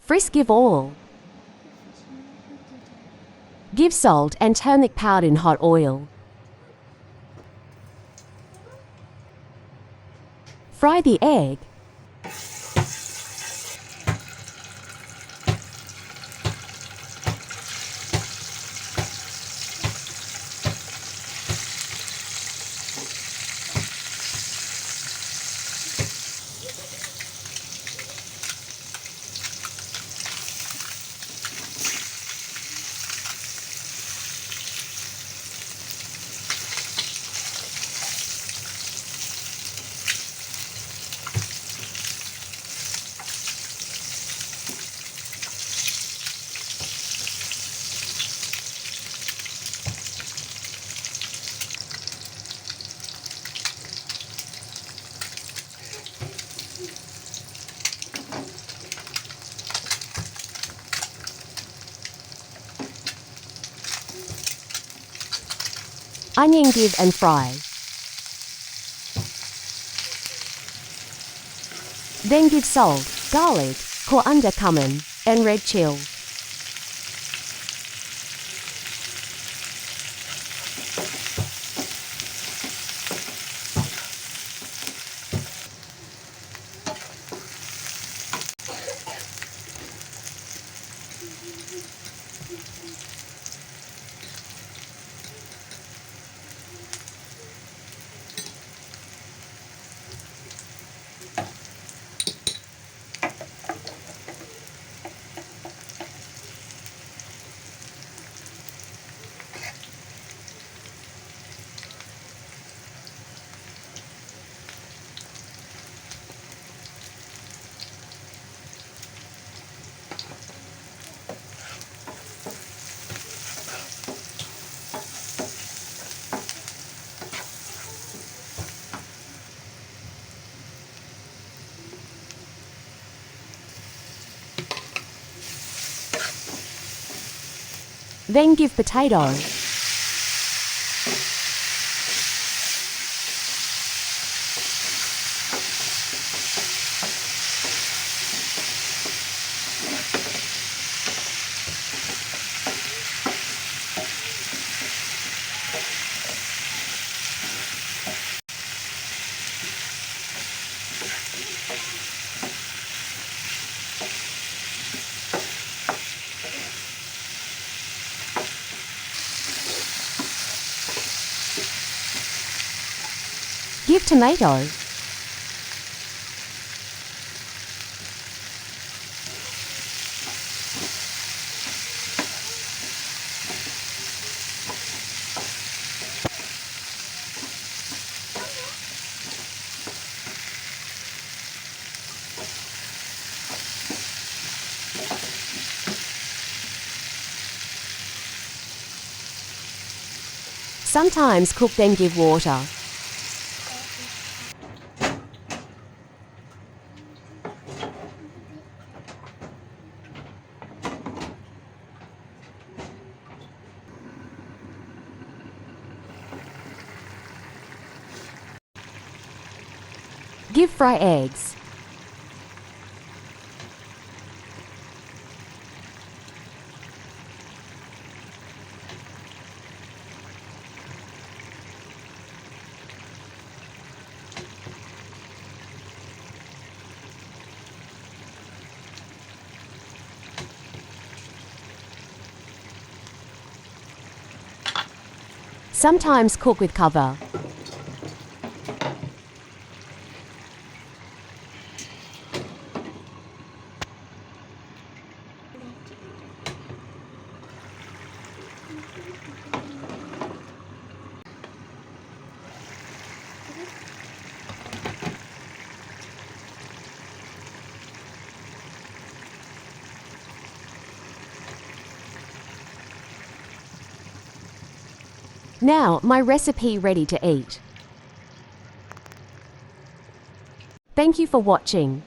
Frisk give all. Give salt and turmeric powder in hot oil. Fry the egg. Onion give and fry. Then give salt, garlic, coriander cumin, and red chill. Then give potato. Give tomato. Sometimes cook then give water. Give fry eggs. Sometimes cook with cover. Now, my recipe ready to eat. Thank you for watching.